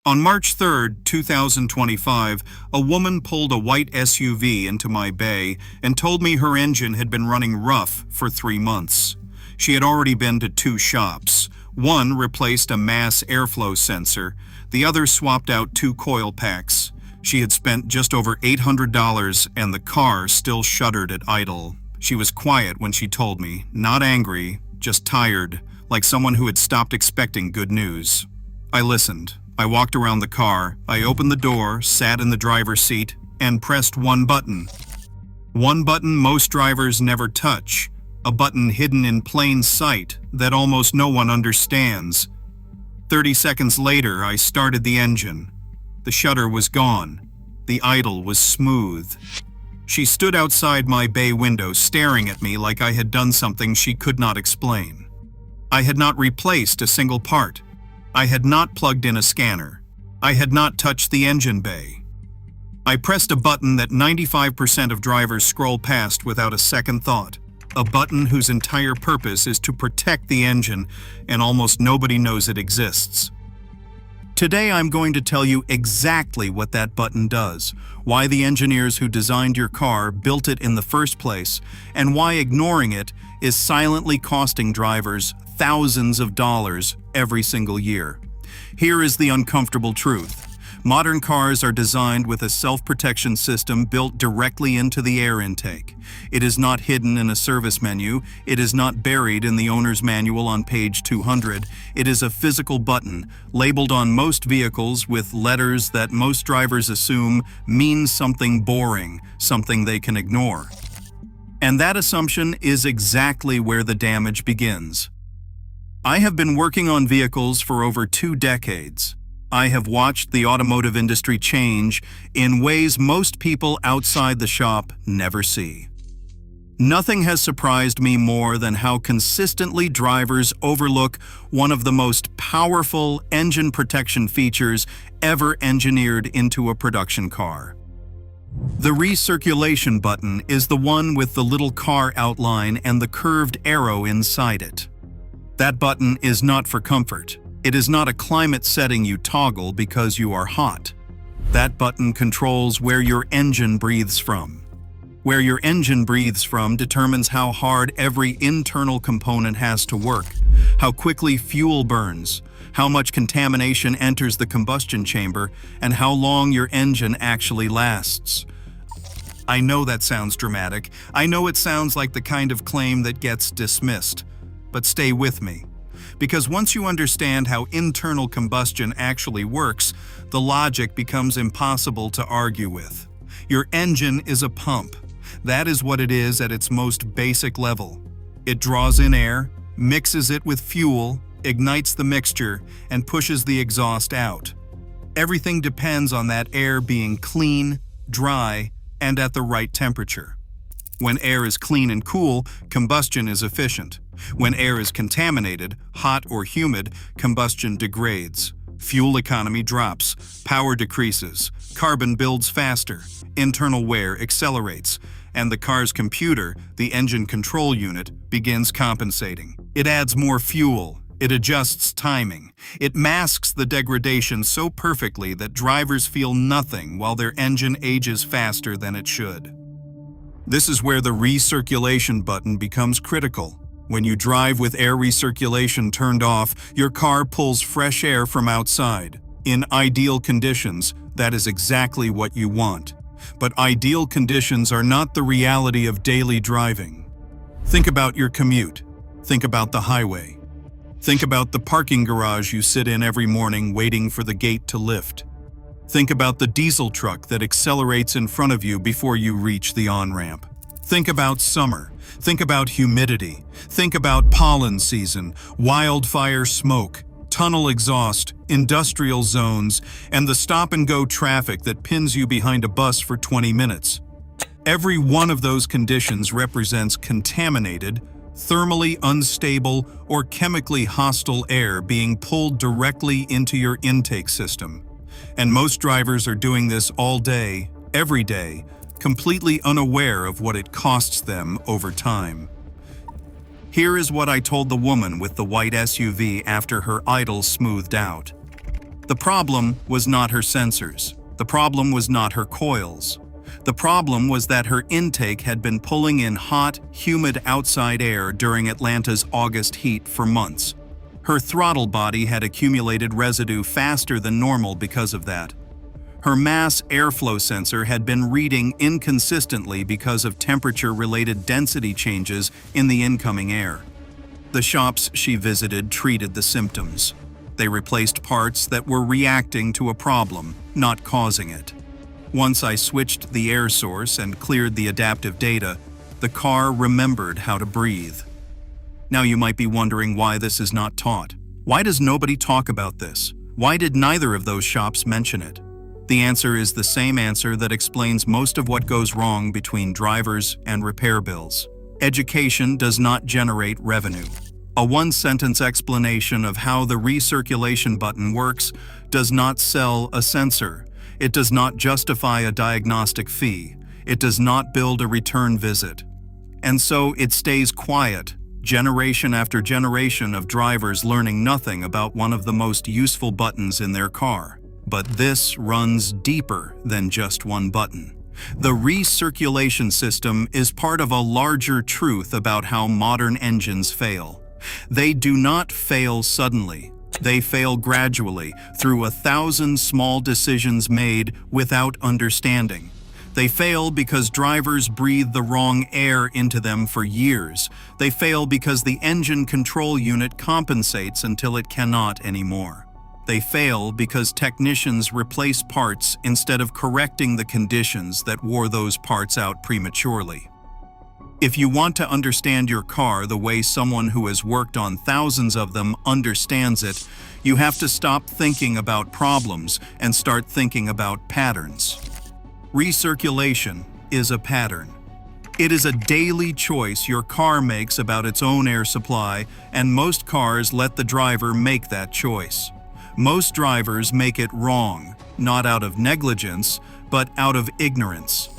On March 3, 2025, a woman pulled a white SUV into my bay and told me her engine had been running rough for 3 months. She had already been to 2 shops. One replaced a mass airflow sensor, the other swapped out 2 coil packs. She had spent just over $800 and the car still shuddered at idle. She was quiet when she told me, not angry, just tired, like someone who had stopped expecting good news. I listened. I walked around the car, I opened the door, sat in the driver's seat, and pressed one button. One button most drivers never touch, a button hidden in plain sight that almost no one understands. 30 seconds later, I started the engine. The shudder was gone. The idle was smooth. She stood outside my bay window, staring at me like I had done something she could not explain. I had not replaced a single part. I had not plugged in a scanner. I had not touched the engine bay. I pressed a button that 95% of drivers scroll past without a second thought. A button whose entire purpose is to protect the engine, and almost nobody knows it exists. Today I'm going to tell you exactly what that button does, why the engineers who designed your car built it in the first place, and why ignoring it is silently costing drivers thousands of dollars every single year. Here is the uncomfortable truth. Modern cars are designed with a self-protection system built directly into the air intake. It is not hidden in a service menu. It is not buried in the owner's manual on page 200. It is a physical button, labeled on most vehicles with letters that most drivers assume mean something boring, something they can ignore. And that assumption is exactly where the damage begins. I have been working on vehicles for over 2 decades. I have watched the automotive industry change in ways most people outside the shop never see. Nothing has surprised me more than how consistently drivers overlook one of the most powerful engine protection features ever engineered into a production car. The recirculation button is the one with the little car outline and the curved arrow inside it. That button is not for comfort. It is not a climate setting you toggle because you are hot. That button controls where your engine breathes from. Where your engine breathes from determines how hard every internal component has to work, how quickly fuel burns, how much contamination enters the combustion chamber, and how long your engine actually lasts. I know that sounds dramatic. I know it sounds like the kind of claim that gets dismissed. But stay with me. Because once you understand how internal combustion actually works, the logic becomes impossible to argue with. Your engine is a pump. That is what it is at its most basic level. It draws in air, mixes it with fuel, ignites the mixture, and pushes the exhaust out. Everything depends on that air being clean, dry, and at the right temperature. When air is clean and cool, combustion is efficient. When air is contaminated, hot or humid, combustion degrades. Fuel economy drops, power decreases, carbon builds faster, internal wear accelerates, and the car's computer, the engine control unit, begins compensating. It adds more fuel. It adjusts timing. It masks the degradation so perfectly that drivers feel nothing while their engine ages faster than it should. This is where the recirculation button becomes critical. When you drive with air recirculation turned off, your car pulls fresh air from outside. In ideal conditions, that is exactly what you want. But ideal conditions are not the reality of daily driving. Think about your commute. Think about the highway. Think about the parking garage you sit in every morning waiting for the gate to lift. Think about the diesel truck that accelerates in front of you before you reach the on-ramp. Think about summer. Think about humidity. Think about pollen season, wildfire smoke, tunnel exhaust, industrial zones, and the stop-and-go traffic that pins you behind a bus for 20 minutes. Every one of those conditions represents contaminated, thermally unstable, or chemically hostile air being pulled directly into your intake system. And most drivers are doing this all day, every day, completely unaware of what it costs them over time. Here is what I told the woman with the white SUV after her idle smoothed out. The problem was not her sensors. The problem was not her coils. The problem was that her intake had been pulling in hot, humid outside air during Atlanta's August heat for months. Her throttle body had accumulated residue faster than normal because of that. Her mass airflow sensor had been reading inconsistently because of temperature-related density changes in the incoming air. The shops she visited treated the symptoms. They replaced parts that were reacting to a problem, not causing it. Once I switched the air source and cleared the adaptive data, the car remembered how to breathe. Now you might be wondering why this is not taught. Why does nobody talk about this? Why did neither of those shops mention it? The answer is the same answer that explains most of what goes wrong between drivers and repair bills. Education does not generate revenue. A one-sentence explanation of how the recirculation button works does not sell a sensor. It does not justify a diagnostic fee. It does not build a return visit. And so it stays quiet, generation after generation of drivers learning nothing about one of the most useful buttons in their car. But this runs deeper than just one button. The recirculation system is part of a larger truth about how modern engines fail. They do not fail suddenly. They fail gradually through 1,000 small decisions made without understanding. They fail because drivers breathe the wrong air into them for years. They fail because the engine control unit compensates until it cannot anymore. They fail because technicians replace parts instead of correcting the conditions that wore those parts out prematurely. If you want to understand your car the way someone who has worked on thousands of them understands it, you have to stop thinking about problems and start thinking about patterns. Recirculation is a pattern. It is a daily choice your car makes about its own air supply, and most cars let the driver make that choice. Most drivers make it wrong, not out of negligence, but out of ignorance.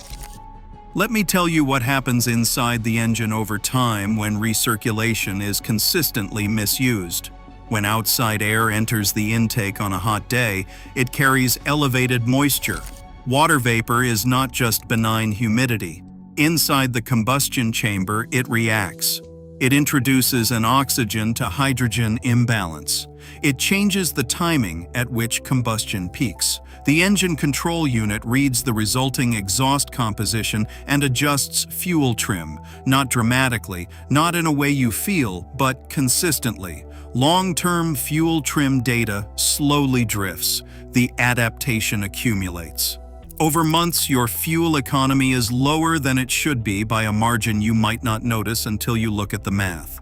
Let me tell you what happens inside the engine over time when recirculation is consistently misused. When outside air enters the intake on a hot day, it carries elevated moisture. Water vapor is not just benign humidity. Inside the combustion chamber, it reacts. It introduces an oxygen to hydrogen imbalance. It changes the timing at which combustion peaks. The engine control unit reads the resulting exhaust composition and adjusts fuel trim, not dramatically, not in a way you feel, but consistently. Long-term fuel trim data slowly drifts. The adaptation accumulates. Over months, your fuel economy is lower than it should be by a margin you might not notice until you look at the math.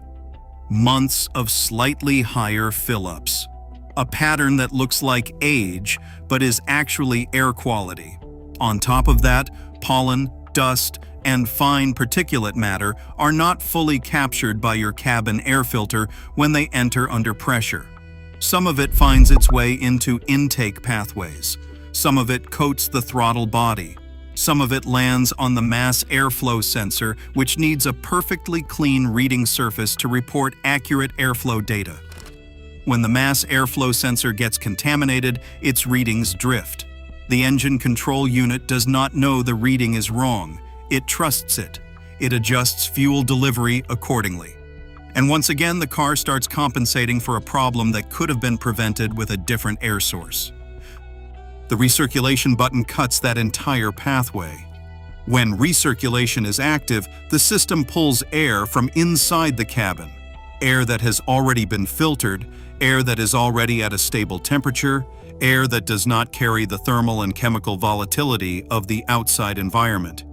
Months of slightly higher fill-ups. A pattern that looks like age, but is actually air quality. On top of that, pollen, dust, and fine particulate matter are not fully captured by your cabin air filter when they enter under pressure. Some of it finds its way into intake pathways. Some of it coats the throttle body. Some of it lands on the mass airflow sensor, which needs a perfectly clean reading surface to report accurate airflow data. When the mass airflow sensor gets contaminated, its readings drift. The engine control unit does not know the reading is wrong. It trusts it. It adjusts fuel delivery accordingly. And once again, the car starts compensating for a problem that could have been prevented with a different air source. The recirculation button cuts that entire pathway. When recirculation is active, the system pulls air from inside the cabin. Air that has already been filtered, air that is already at a stable temperature, air that does not carry the thermal and chemical volatility of the outside environment.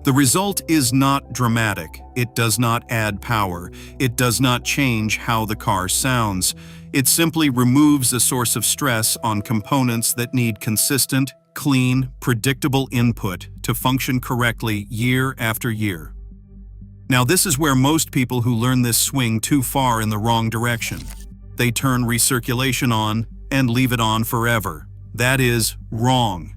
The result is not dramatic. It does not add power. It does not change how the car sounds. It simply removes a source of stress on components that need consistent, clean, predictable input to function correctly year after year. Now, this is where most people who learn this swing too far in the wrong direction. They turn recirculation on and leave it on forever. That is wrong.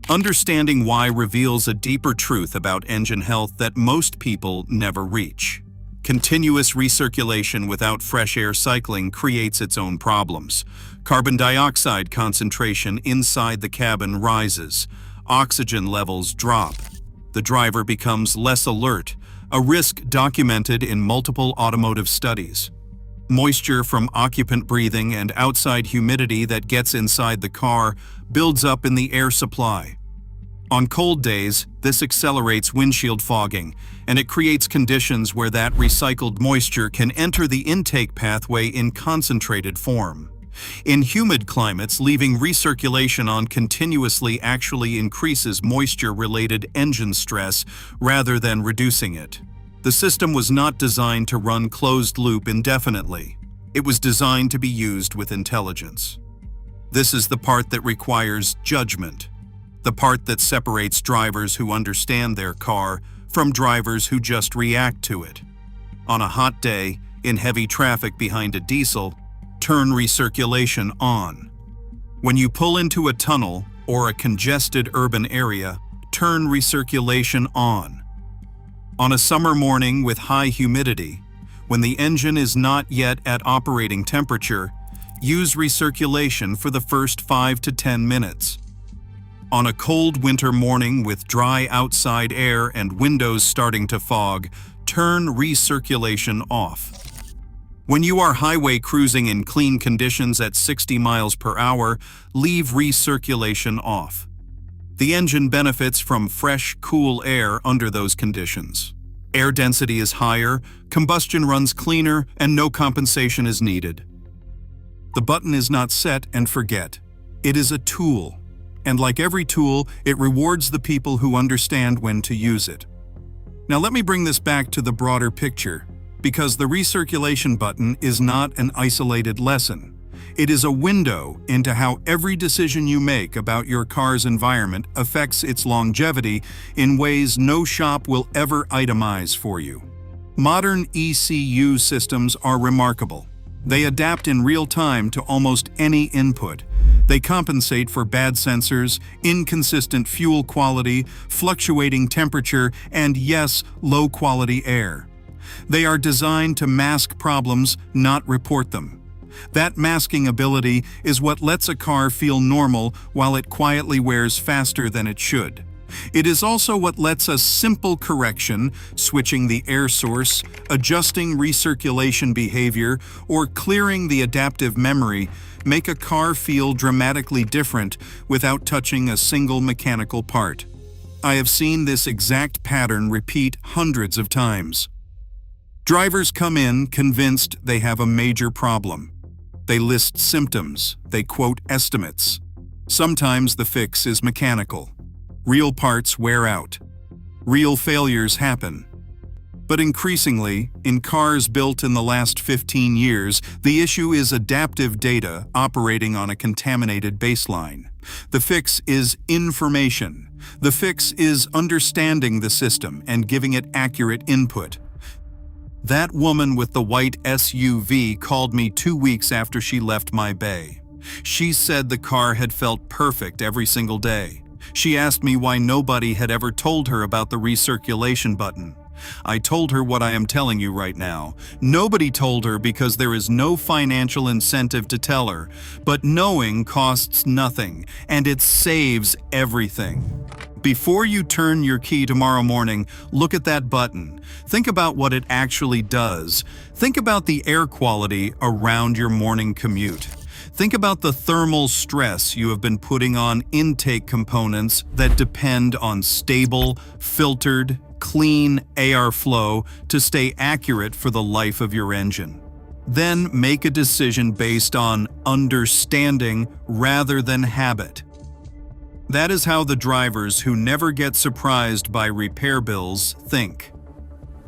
Understanding why reveals a deeper truth about engine health that most people never reach. Continuous recirculation without fresh air cycling creates its own problems. Carbon dioxide concentration inside the cabin rises. Oxygen levels drop. The driver becomes less alert, a risk documented in multiple automotive studies. Moisture from occupant breathing and outside humidity that gets inside the car builds up in the air supply. On cold days, this accelerates windshield fogging, and it creates conditions where that recycled moisture can enter the intake pathway in concentrated form. In humid climates, leaving recirculation on continuously actually increases moisture-related engine stress rather than reducing it. The system was not designed to run closed-loop indefinitely. It was designed to be used with intelligence. This is the part that requires judgment. The part that separates drivers who understand their car from drivers who just react to it. On a hot day, in heavy traffic behind a diesel, turn recirculation on. When you pull into a tunnel or a congested urban area, turn recirculation on. On a summer morning with high humidity, when the engine is not yet at operating temperature, use recirculation for the first 5 to 10 minutes. On a cold winter morning with dry outside air and windows starting to fog, turn recirculation off. When you are highway cruising in clean conditions at 60 miles per hour, leave recirculation off. The engine benefits from fresh, cool air under those conditions. Air density is higher, combustion runs cleaner, and no compensation is needed. The button is not set and forget. It is a tool. And like every tool, it rewards the people who understand when to use it. Now let me bring this back to the broader picture, because the recirculation button is not an isolated lesson. It is a window into how every decision you make about your car's environment affects its longevity in ways no shop will ever itemize for you. Modern ECU systems are remarkable. They adapt in real time to almost any input. They compensate for bad sensors, inconsistent fuel quality, fluctuating temperature, and yes, low-quality air. They are designed to mask problems, not report them. That masking ability is what lets a car feel normal while it quietly wears faster than it should. It is also what lets a simple correction, switching the air source, adjusting recirculation behavior, or clearing the adaptive memory, make a car feel dramatically different without touching a single mechanical part. I have seen this exact pattern repeat hundreds of times. Drivers come in convinced they have a major problem. They list symptoms, they quote estimates. Sometimes the fix is mechanical. Real parts wear out. Real failures happen. But increasingly, in cars built in the last 15 years, the issue is adaptive data operating on a contaminated baseline. The fix is information. The fix is understanding the system and giving it accurate input. That woman with the white SUV called me 2 weeks after she left my bay. She said the car had felt perfect every single day. She asked me why nobody had ever told her about the recirculation button. I told her what I am telling you right now. Nobody told her because there is no financial incentive to tell her, but knowing costs nothing, and it saves everything. Before you turn your key tomorrow morning, look at that button. Think about what it actually does. Think about the air quality around your morning commute. Think about the thermal stress you have been putting on intake components that depend on stable, filtered, clean air flow to stay accurate for the life of your engine. Then make a decision based on understanding rather than habit. That is how the drivers who never get surprised by repair bills think.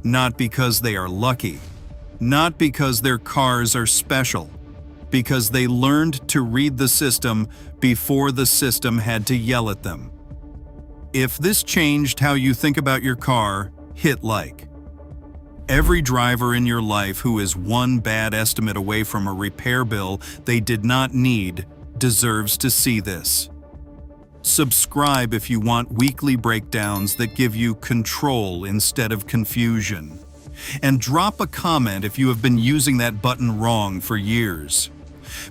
Not because they are lucky, not because their cars are special, because they learned to read the system before the system had to yell at them. If this changed how you think about your car, hit like. Every driver in your life who is one bad estimate away from a repair bill they did not need deserves to see this. Subscribe if you want weekly breakdowns that give you control instead of confusion. And drop a comment if you have been using that button wrong for years.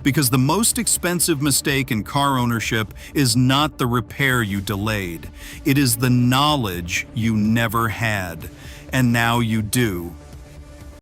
Because the most expensive mistake in car ownership is not the repair you delayed. It is the knowledge you never had. And now you do.